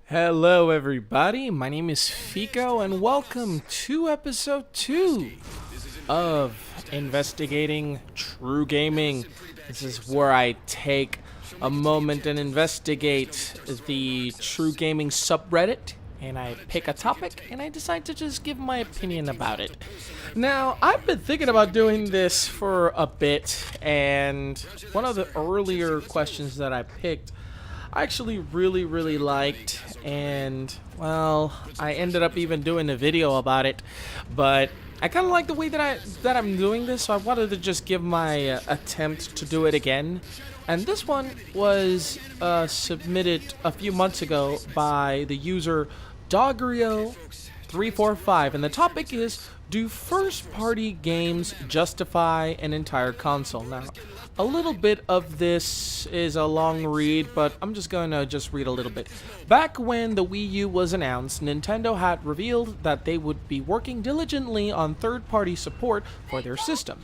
Hello everybody, my name is Fico and welcome to episode 2 of Investigating True Gaming. This is where I take a moment and investigate the True Gaming subreddit, and I pick a topic and I decide to just give my opinion about it. Now, I've been thinking about doing this for a bit, and one of the earlier questions that I picked I actually really liked, and well, I ended up even doing a video about it, but I kind of like the way that I'm doing this, so I wanted to just give my attempt to do it again. And this one was submitted a few months ago by the user Dogrio345, and the topic is, do first-party games justify an entire console? Now, a little bit of this is a long read, but I'm just going to read a little bit. Back when the Wii U was announced, Nintendo had revealed that they would be working diligently on third-party support for their system.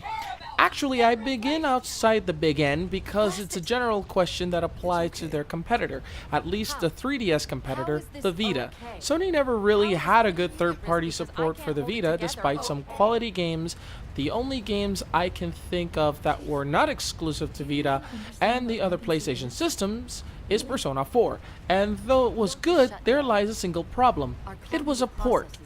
Actually, I begin outside the big N because it's a general question that applies to their competitor, at least the 3DS competitor, the Vita. Sony never really had a good third-party support for the Vita, despite some quality games. The only games I can think of that were not exclusive to Vita and the other PlayStation systems is Persona 4. And though it was good, there lies a single problem. It was a port.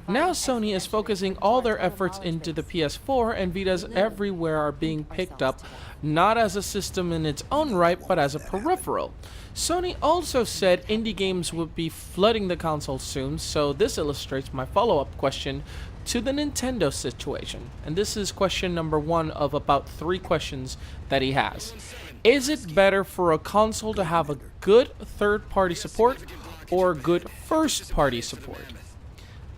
Now Sony is focusing all their efforts into the PS4, and Vitas everywhere are being picked up, not as a system in its own right, but as a peripheral. Sony also said indie games would be flooding the console soon, so this illustrates my follow-up question to the Nintendo situation. And this is question number 1 of about 3 questions that he has. Is it better for a console to have a good third-party support or good first-party support?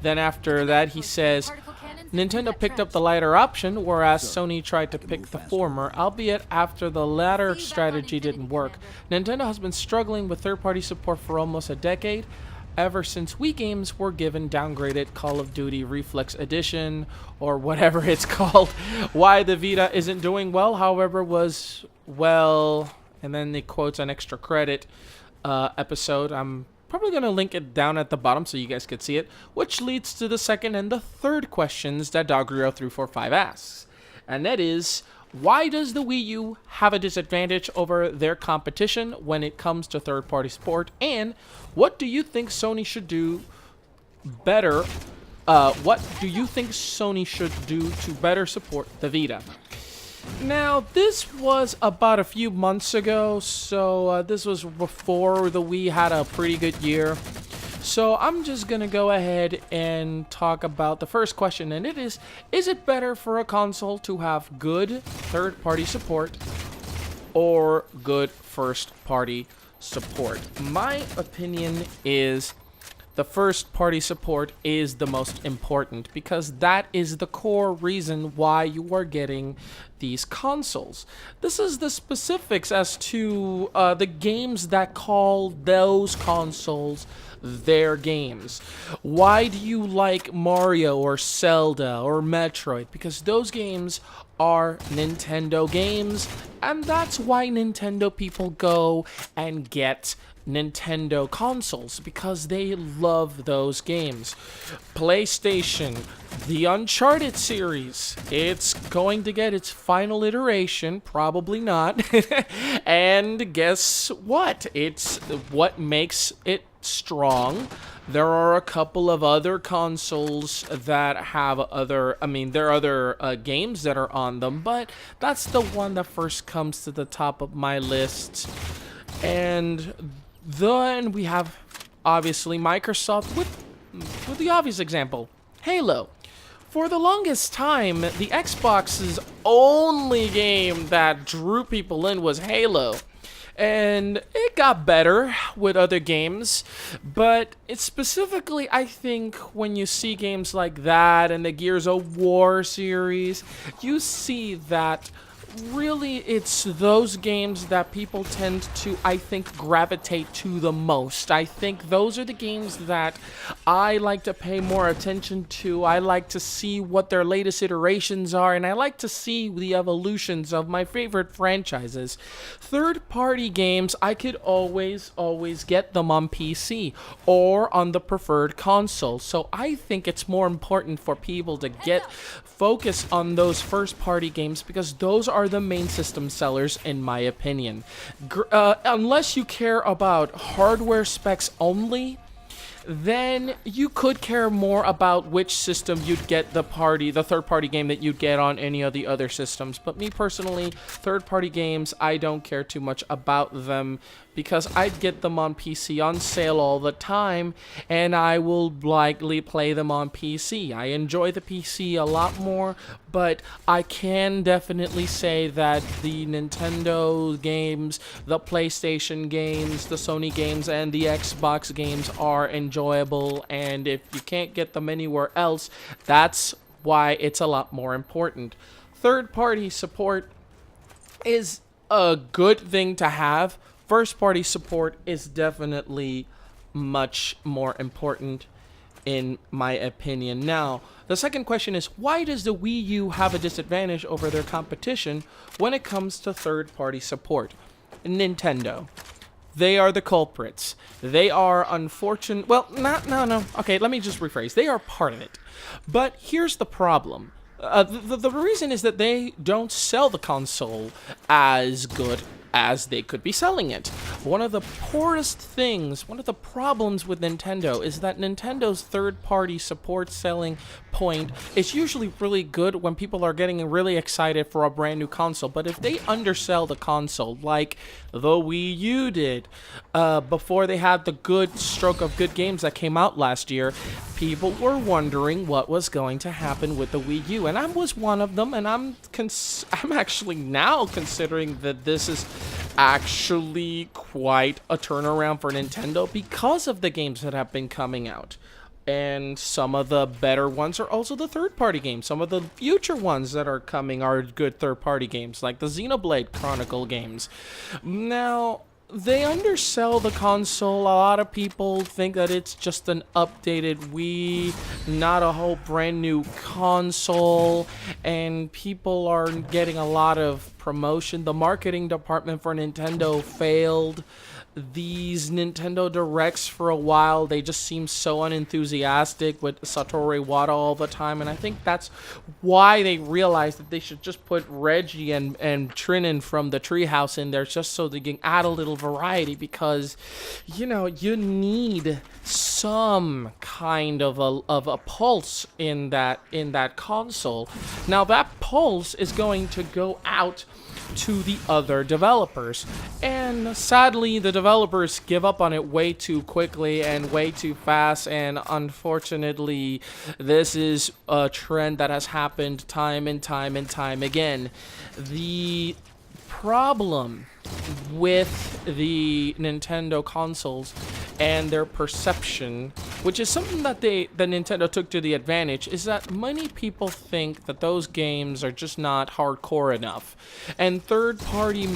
Then after that, he says, Nintendo picked up the latter option, whereas Sony tried to pick the former, albeit after the latter strategy didn't work. Nintendo has been struggling with third-party support for almost a decade, ever since Wii games were given downgraded Call of Duty Reflex Edition, or whatever it's called. Why the Vita isn't doing well, however, was, well, and then he quotes an extra credit episode. I'm probably going to link it down at the bottom so you guys could see it, which leads to the second and the third questions that Dogrio345 asks. And that is, why does the Wii U have a disadvantage over their competition when it comes to third-party support? And what do you think Sony should do better? What do you think Sony should do to better support the Vita? Now, this was about a few months ago, so this was before the Wii had a pretty good year. So I'm just going to go ahead and talk about the first question, and it is it better for a console to have good third-party support or good first-party support? My opinion is the first-party support is the most important, because that is the core reason why you are getting these consoles. This is the specifics as to the games that call those consoles their games. Why do you like Mario or Zelda or Metroid? Because those games are Nintendo games, and that's why Nintendo people go and get Nintendo consoles, because they love those games. PlayStation, the Uncharted series, it's going to get its final iteration, probably not. And guess what? It's what makes it strong. There are a couple of other consoles that have there are other games that are on them, but that's the one that first comes to the top of my list. And then we have, obviously, Microsoft with the obvious example, Halo. For the longest time, the Xbox's only game that drew people in was Halo. And it got better with other games, but it's specifically, I think, when you see games like that and the Gears of War series, you see that really, it's those games that people tend to, I think, gravitate to the most. I think those are the games that I like to pay more attention to. I like to see what their latest iterations are, and I like to see the evolutions of my favorite franchises. Third-party games, I could always get them on PC or on the preferred console. So I think it's more important for people to get focus on those first-party games because those are the main system sellers, in my opinion. Unless you care about hardware specs only, then you could care more about which system you'd get the third-party game that you'd get on any of the other systems. But me personally, third-party games, I don't care too much about them because I'd get them on PC on sale all the time, and I will likely play them on PC. I enjoy the PC a lot more, but I can definitely say that the Nintendo games, the PlayStation games, the Sony games, and the Xbox games are enjoyable, and if you can't get them anywhere else, that's why it's a lot more important. Third-party support is a good thing to have. First-party support is definitely much more important, in my opinion. Now, the second question is, why does the Wii U have a disadvantage over their competition when it comes to third-party support? Nintendo. They are the culprits. They are unfortunate. Well, no. Okay, let me just rephrase. They are part of it. But here's the problem. The reason is that they don't sell the console as good as they could be selling it. One of the poorest things, one of the problems with Nintendo is that Nintendo's third-party support selling point is usually really good when people are getting really excited for a brand new console, but if they undersell the console, like the Wii U did, before they had the good stroke of good games that came out last year, people were wondering what was going to happen with the Wii U, and I was one of them, and I'm actually now considering that this is actually quite a turnaround for Nintendo because of the games that have been coming out. And some of the better ones are also the third-party games. Some of the future ones that are coming are good third-party games, like the Xenoblade Chronicle games. Now, they undersell the console. A lot of people think that it's just an updated Wii, not a whole brand new console, and people are getting a lot of promotion. The marketing department for Nintendo failed. These Nintendo Directs for a while, they just seem so unenthusiastic with Satoru Iwata all the time, and I think that's why they realized that they should just put Reggie and Trinan from the Treehouse in there just so they can add a little variety, because, you know, you need some kind of a pulse in that console. Now, that pulse is going to go out to the other developers, and sadly the developers give up on it way too quickly and way too fast, and unfortunately this is a trend that has happened time and time again. The problem with the Nintendo consoles and their perception, which is something that Nintendo took to the advantage, is that many people think that those games are just not hardcore enough, and third-party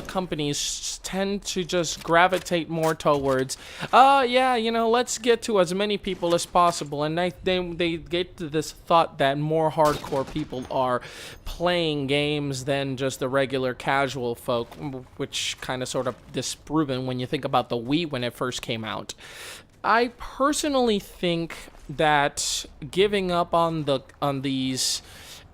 companies tend to just gravitate more towards, yeah, you know, let's get to as many people as possible, and they get to this thought that more hardcore people are playing games than just the regular casual folk, which kind of sort of disproven when you think about the Wii when it first came out. I personally think that giving up on these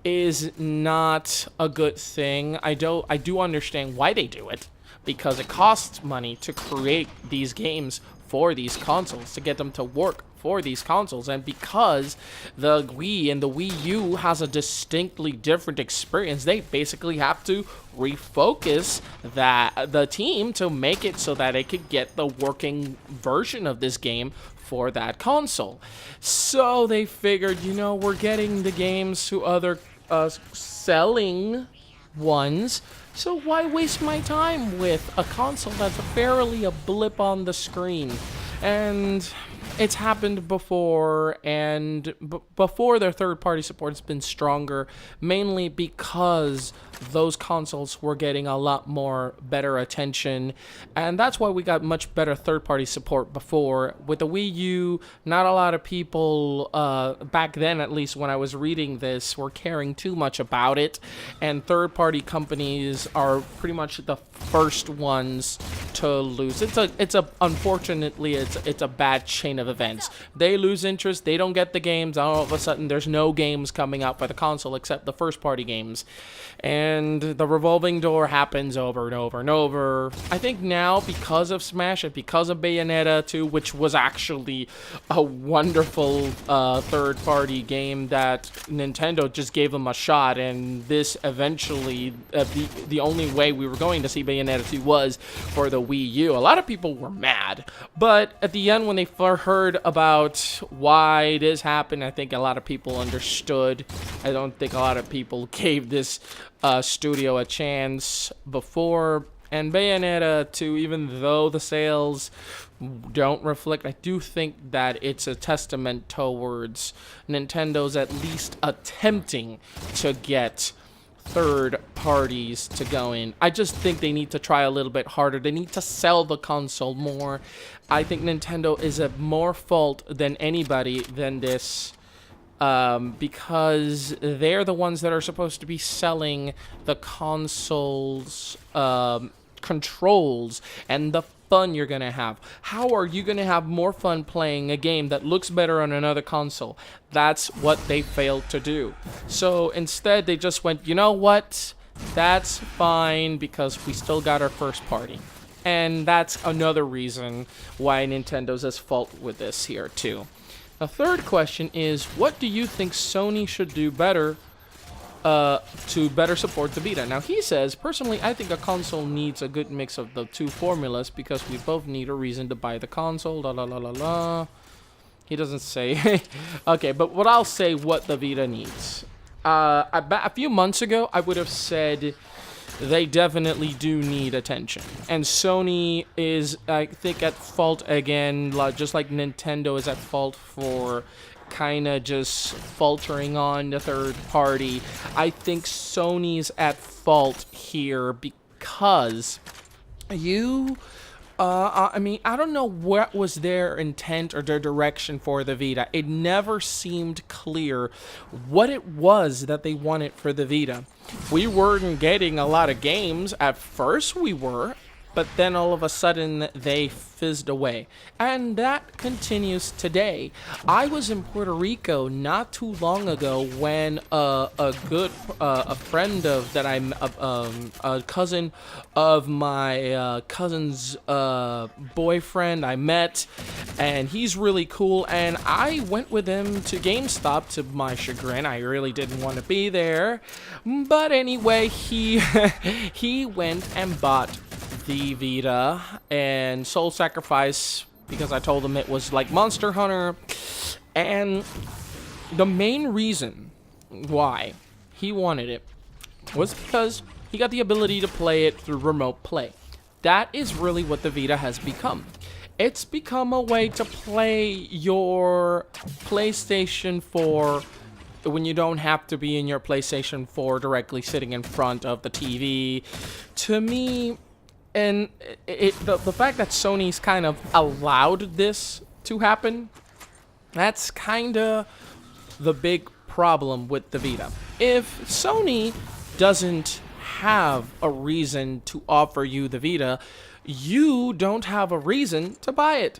is not a good thing. I do understand why they do it, because it costs money to create these games for these consoles, to get them to work for these consoles, and because the Wii and the Wii U has a distinctly different experience, they basically have to refocus the team to make it so that it could get the working version of this game for that console. So they figured, you know, we're getting the games to other selling ones, so why waste my time with a console that's barely a blip on the screen? And It's happened before, and before their third-party support has been stronger, mainly because those consoles were getting a lot more better attention, and that's why we got much better third-party support before. With the Wii U, not a lot of people, back then at least when I was reading this, were caring too much about it, and third-party companies are pretty much the first ones to lose. Unfortunately, it's a bad chain of events. They lose interest, they don't get the games, all of a sudden there's no games coming out for the console except the first party games. And the revolving door happens over and over and over. I think now, because of Smash and because of Bayonetta 2, which was actually a wonderful third-party game that Nintendo just gave them a shot, and this eventually, the only way we were going to see Bayonetta 2 was for the Wii U. A lot of people were mad, but at the end, when they heard about why this happened, I think a lot of people understood. I don't think a lot of people gave this studio a chance before. And Bayonetta 2, even though the sales don't reflect, I do think that it's a testament towards Nintendo's at least attempting to get third parties to go in. I just think they need to try a little bit harder. They need to sell the console more. I think Nintendo is at more fault than anybody than this, because they're the ones that are supposed to be selling the console's controls and the fun you're gonna have. How are you gonna have more fun playing a game that looks better on another console? That's what they failed to do. So instead, they just went, you know what? That's fine, because we still got our first party. And that's another reason why Nintendo's at fault with this here too. The third question is, what do you think Sony should do better to better support the Vita? Now, he says, personally, I think a console needs a good mix of the two formulas because we both need a reason to buy the console, la la la la la. He doesn't say. Okay, but what I'll say what the Vita needs. A few months ago, I would have said they definitely do need attention. And Sony is, I think, at fault again, just like Nintendo is at fault for kind of just faltering on the third party. I think Sony's at fault here because I mean, I don't know what was their intent or their direction for the Vita. It never seemed clear what it was that they wanted for the Vita. We weren't getting a lot of games. At first we were, but then all of a sudden they fizzed away. And that continues today. I was in Puerto Rico not too long ago when a friend of that I'm a cousin of my cousin's boyfriend I met, and he's really cool, and I went with him to GameStop. To my chagrin, I really didn't want to be there, but anyway, he he went and bought the Vita and Soul Sacrifice because I told him it was like Monster Hunter. And the main reason why he wanted it was because he got the ability to play it through remote play. That is really what the Vita has become. It's become a way to play your PlayStation 4 when you don't have to be in your PlayStation 4 directly sitting in front of the TV. To me, and the fact that Sony's kind of allowed this to happen, that's kind of the big problem with the Vita. If Sony doesn't have a reason to offer you the Vita, you don't have a reason to buy it.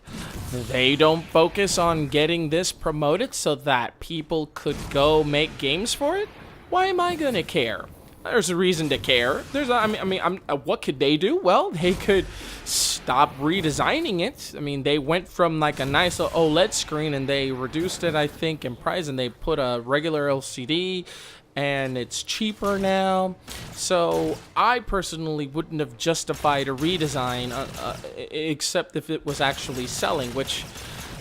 They don't focus on getting this promoted so that people could go make games for it. Why am I gonna care? There's a reason to care. What could they do? Well, they could stop redesigning it. I mean, they went from like a nice OLED screen and they reduced it, I think, in price, and they put a regular LCD, and it's cheaper now. So I personally wouldn't have justified a redesign, except if it was actually selling, which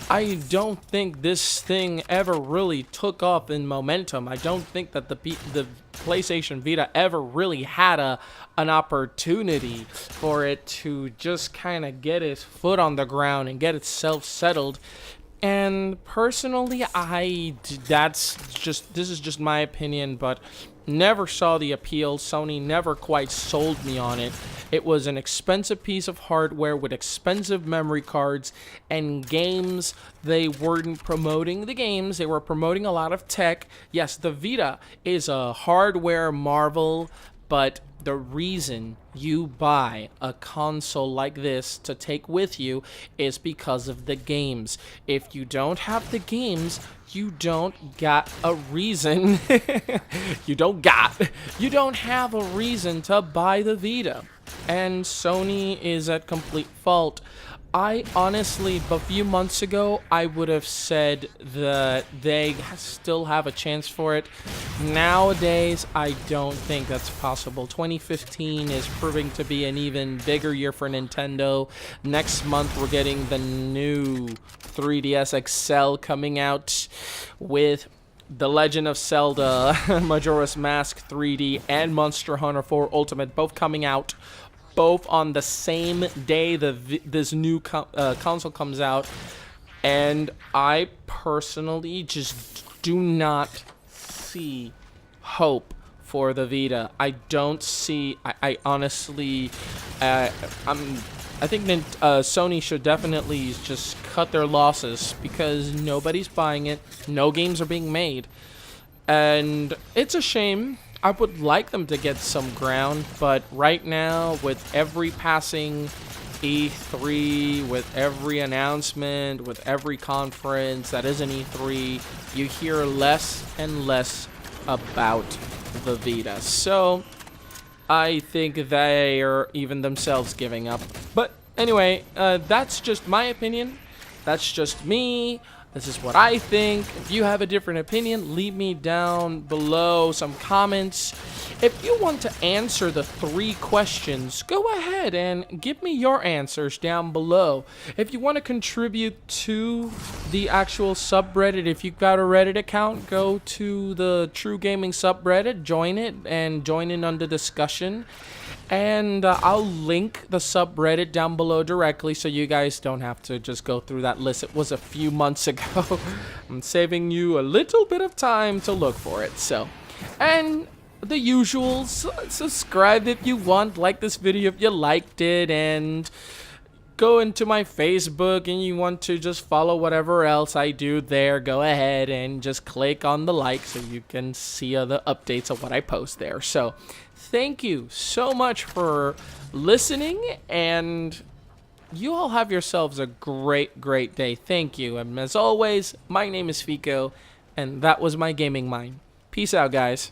I don't think this thing ever really took off in momentum. I don't think that the PlayStation Vita ever really had an opportunity for it to just kind of get its foot on the ground and get itself settled And personally, this is just my opinion, but never saw the appeal. Sony never quite sold me on it. It was an expensive piece of hardware with expensive memory cards and games. They weren't promoting the games, they were promoting a lot of tech. Yes, the Vita is a hardware marvel, but the reason you buy a console like this to take with you is because of the games. If you don't have the games, you don't got a reason. you don't have a reason to buy the Vita. And Sony is at complete fault. I honestly, a few months ago, I would have said that they still have a chance for it. Nowadays, I don't think that's possible. 2015 is proving to be an even bigger year for Nintendo. Next month, we're getting the new 3DS XL coming out with The Legend of Zelda, Majora's Mask 3D, and Monster Hunter 4 Ultimate, both coming out both on the same day this new console comes out. And I personally just do not see hope for the Vita. I don't see, I honestly, I think that Sony should definitely just cut their losses because nobody's buying it, no games are being made, and it's a shame. I would like them to get some ground, but right now, with every passing E3, with every announcement, with every conference that is an E3, you hear less and less about the Vita. So I think they are even themselves giving up. But anyway, that's just my opinion. That's just me. This is what I think. If you have a different opinion, leave me down below some comments. If you want to answer the 3 questions, go ahead and give me your answers down below. If you want to contribute to the actual subreddit, if you've got a Reddit account, go to the True Gaming subreddit, join it, and join in on the discussion. And I'll link the subreddit down below directly so you guys don't have to just go through that list. It was a few months ago. I'm saving you a little bit of time to look for it. So, and the usuals, subscribe if you want, like this video if you liked it, and go into my Facebook and you want to just follow whatever else I do there, go ahead and just click on the like so you can see other updates of what I post there. So thank you so much for listening, and you all have yourselves a great day. Thank you. And as always, my name is Fico, and that was my gaming mind. Peace out, guys.